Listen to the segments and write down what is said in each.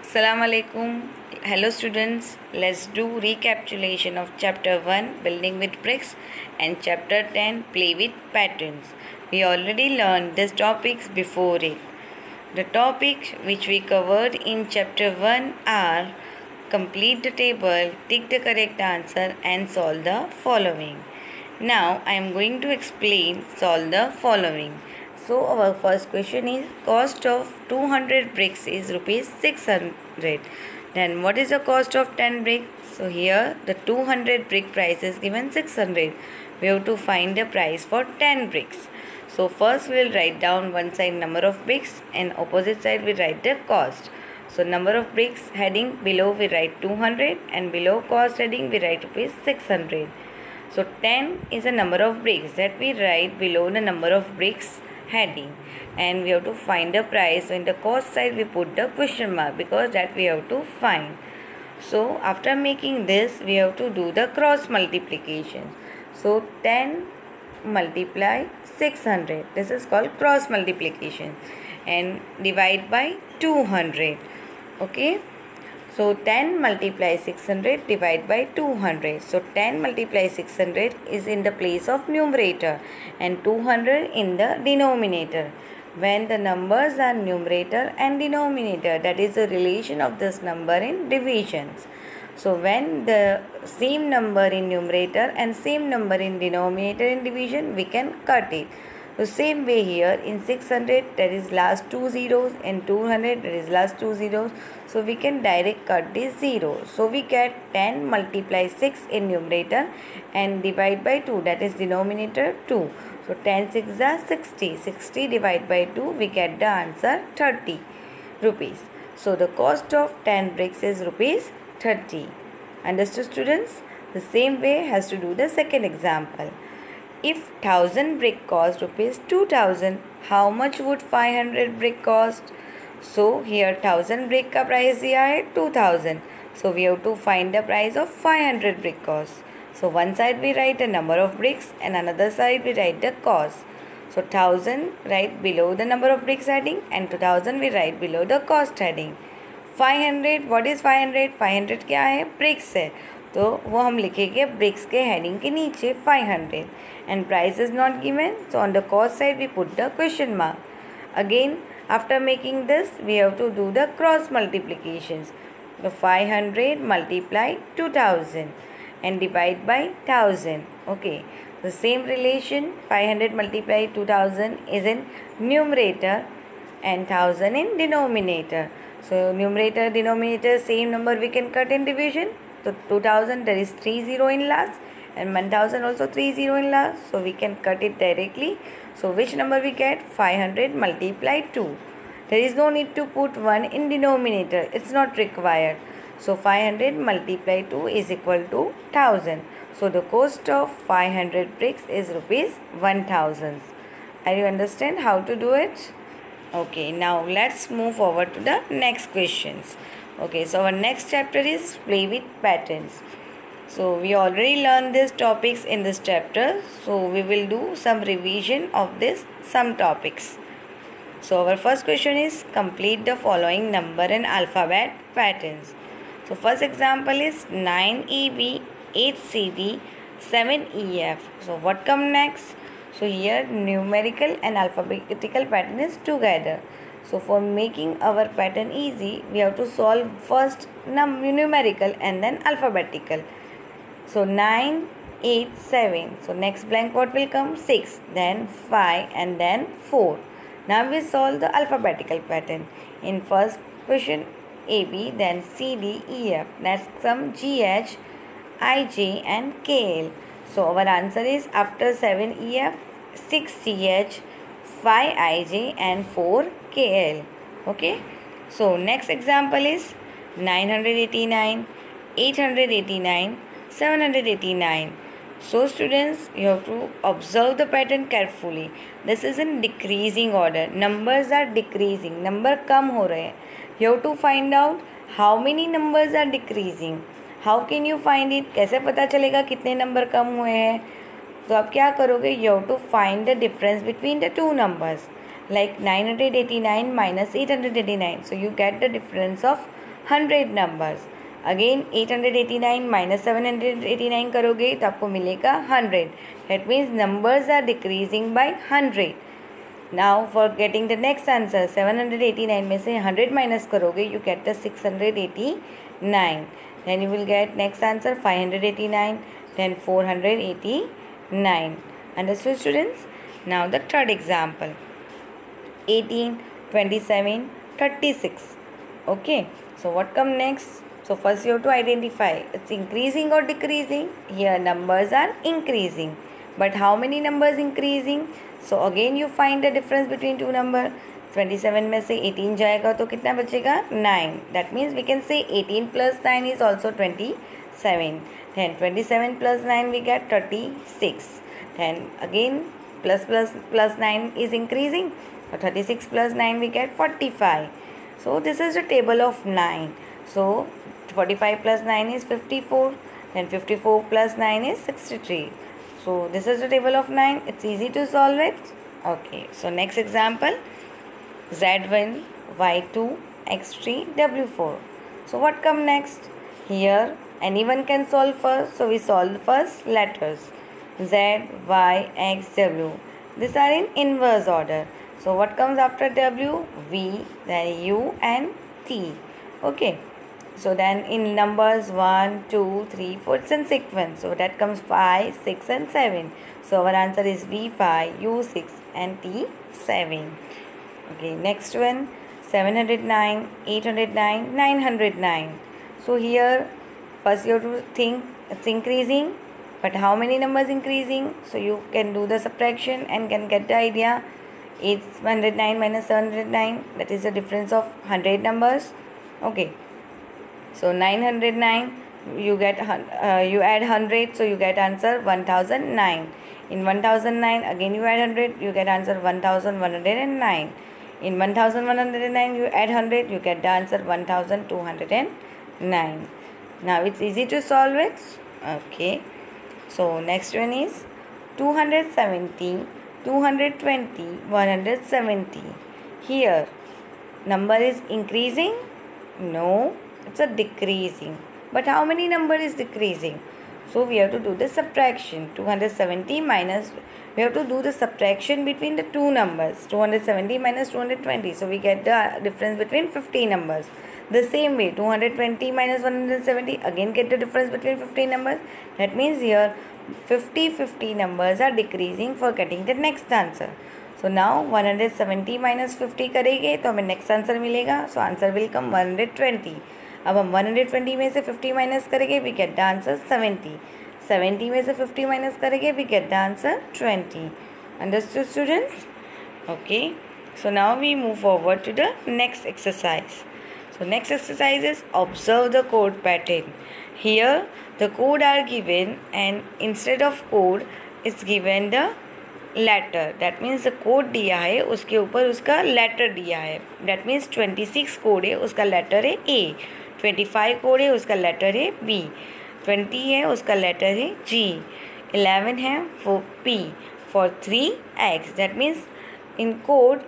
Assalamu alaikum. Hello students. Let's do recapitulation of chapter 1 building with bricks and chapter 10 play with patterns. We already learned these topics before it. The topics which we covered in chapter 1 are complete the table, tick the correct answer and solve the following. Now I am going to explain solve the following. So our first question is cost of 200 bricks is rupees 600. Then what is the cost of 10 bricks? So here the 200 brick price is given 600. We have to find the price for 10 bricks. So first we will write down one side number of bricks and opposite side we write the cost. So number of bricks heading below we write 200 and below cost heading we write rupees 600. So 10 is a number of bricks that we write below the number of bricks heading, and we have to find the price. So in the cost side we put the question mark because that we have to find. So after making this we have to do the cross multiplication. So 10 multiply 600, this is called cross multiplication, and divide by 200. Okay, so 10 multiply 600 divide by 200. So 10 multiply 600 is in the place of numerator and 200 in the denominator. When the numbers are numerator and denominator, that is the relation of this number in divisions. So when the same number in numerator and same number in denominator in division, we can cut it. The same way here in 600 there is last two zeros, and 200 there is last two zeros. So we can direct cut these zeros. So we get 10 multiply 6 in numerator and divide by 2, that is denominator 2. So 10 6 is 60. 60 divided by 2, we get the answer 30 rupees. So the cost of 10 bricks is rupees 30. Understood students? The same way has to do the second example. If 1000 brick cost rupees 2000, how much would 500 brick cost? So here 1000 brick का price दिया है 2000. So we have to find the price of 500 brick cost. So one side we write the number of bricks and another side we write the cost. So 1000 write below the number of bricks heading and 2000 we write below the cost heading. 500, what is 500? 500 क्या है? Bricks है, तो वो हम लिखेंगे bricks के heading के नीचे 500, and price is not given, so on the cost side we put the question mark. Again after making this we have to do the cross multiplications. So 500 multiply 2000 and divide by 1000. Okay, the same relation 500 multiply 2000 is in numerator and 1000 in denominator. So numerator denominator same number we can cut in division. So 2000 there is 30 in last and 1000 also 30 in last, so we can cut it directly. So which number we get? 500 multiply 2. There is no need to put 1 in denominator, it's not required. So 500 multiply 2 is equal to 1000. So the cost of 500 bricks is rupees 1000. Are you understand how to do it? Okay, now let's move forward to the next questions. Okay, so our next chapter is play with patterns. So we already learned these topics in this chapter, so we will do some revision of this some topics. So our first question is complete the following number and alphabet patterns. So first example is 9EB, 8CD, 7EF. So what come next? So here numerical and alphabetical pattern is together. So for making our pattern easy, we have to solve first numerical and then alphabetical. So 9, 8, 7. So next blank what will come? 6, then 5 and then 4. Now we solve the alphabetical pattern. In first question AB, then CD, EF. Next come GH, IJ and KL. So our answer is after 7EF, 6CH, 5IJ and 4KL. Okay. So next example is 989, 889, 789. So students, you have to observe the pattern carefully. This is in decreasing order. Numbers are decreasing. Number कम हो रहे हैं. You have to find out how many numbers are decreasing. How can you find it? कैसे पता चलेगा कितने number कम हुए हैं? तो आप क्या करोगे? You have to find the difference between the two numbers. Like 989 minus 889. So you get the difference of 100 numbers. Again 889 minus 789 करोगे तो आपको मिलेगा 100. That means numbers are decreasing by 100. Now for getting the next answer, 789 में से 100 minus करोगे, you get the 689. Then you will get next answer 589, then 489. Understood, students? Now the third example, 18, 27, 36. Okay, so what come next? So first you have to identify it's increasing or decreasing. Here numbers are increasing, but how many numbers increasing? So again you find the difference between two number. 27 में से 18 जाएगा तो कितना बचेगा 9. That means we can say 18 plus 9 is also 27. Then 27 plus 9 we get 36. Then again plus 9 is increasing. So 36 plus 9 we get 45. So this is the table of 9. So 45 plus 9 is 54. Then 54 plus 9 is 63. So this is the table of 9. It's easy to solve it. Okay. So next example, Z1, Y2, X3, W4. So what come next? Here anyone can solve first. So we solve first letters. Z, Y, X, W. These are in inverse order. So what comes after W? V, then U and T. Okay. So then in numbers 1, 2, 3, 4, it's in sequence. So that comes 5, 6 and 7. So our answer is V5, U6 and T7. Okay, next one, 709, 809, 909. So here first you have to think it's increasing, but how many numbers increasing? So you can do the subtraction and can get the idea. 809 minus 709, that is the difference of 100 numbers. Okay, so 909 you get you add 100, so you get answer 1009. In 1009 again you add 100, you get answer 1109. In 1109 you add 100, you get the answer 1209. Now it's easy to solve it. Okay, so next one is 270, 220, 170. Here number is increasing? No, it's a decreasing. But how many number is decreasing? So we have to do the subtraction. 270 minus, we have to do the subtraction between the two numbers. 270 minus 220. So we get the difference between 50 numbers. The same way, 220 minus 170, again get the difference between 50 numbers. That means here 50 numbers are decreasing for getting the next answer. So now 170 minus 50 करेंगे तो हमें next answer मिलेगा. So answer will come 120. अब हम 120 में से 50 minus करेंगे, we get the answer 70. 70 में से 50 माइनस करेंगे, we get the answer 20. Understood, students? Okay. So now we move forward to the next exercise. So next exercise is observe the code pattern. Here the code are given and instead of code is given the letter. That means the code दिया है उसके ऊपर उसका letter दिया है. That means 26 code है उसका letter है A. 25 कोड है उसका लेटर है B. 20 है उसका लेटर है G. 11 है for P. For 3X. That means in code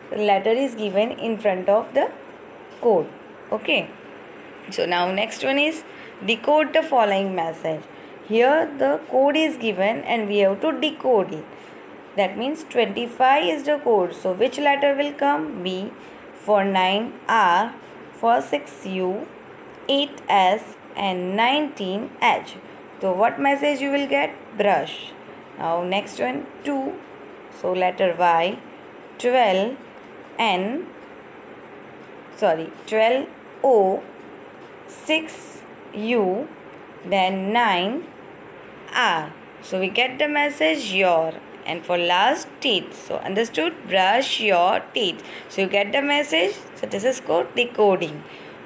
the letter is given in front of the code. Okay. So now next one is decode the following message. Here the code is given and we have to decode it. That means 25 is the code. So which letter will come? B. For 9 R. For 6 U. 8S and 19H. So what message you will get? Brush. Now next one 2. So letter Y. 12 O. 6 U. Then 9 R. So we get the message your. And for last teeth. So understood? Brush your teeth. So you get the message. So this is called decoding.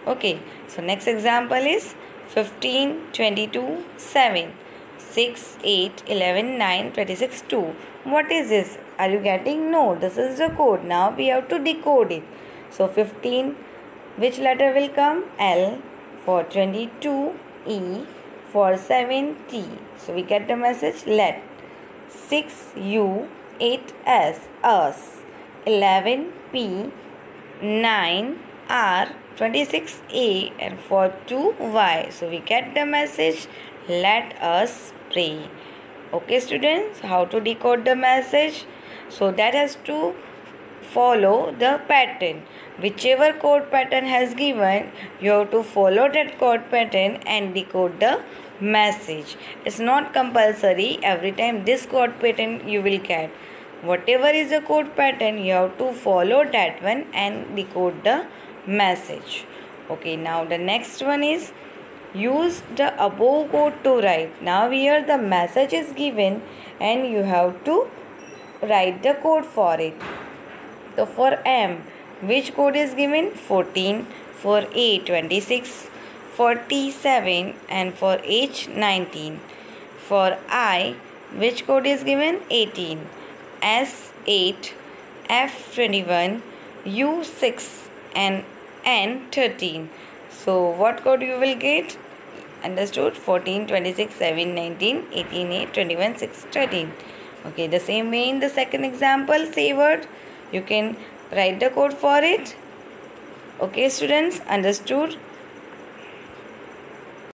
Okay, so next example is 15, 22, 7, 6, 8, 11, 9, 26, 2. What is this? Are you getting? No, this is the code. Now we have to decode it. So 15, which letter will come? L. For 22, E. For 7, T. So we get the message let. 6, U. 8, S. Us. 11, P. 9, R. 26A and for 2Y. So we get the message, let us pray. Okay students, how to decode the message? So that has to follow the pattern. Whichever code pattern has given, you have to follow that code pattern and decode the message. It's not compulsory every time this code pattern you will get. Whatever is the code pattern, you have to follow that one and decode the message. Okay, now the next one is use the above code to write. Now here the message is given and you have to write the code for it. So for M, which code is given? 14. For A, 26, 47, and for H, 19. For I, which code is given? 18. S, 8, F, 21, U, 6, and N, 13. So what code you will get? Understood? 14, 26, 7, 19, 18, 8, 21, 6, 13. Okay, the same way in the second example, say word, you can write the code for it. Okay students, understood?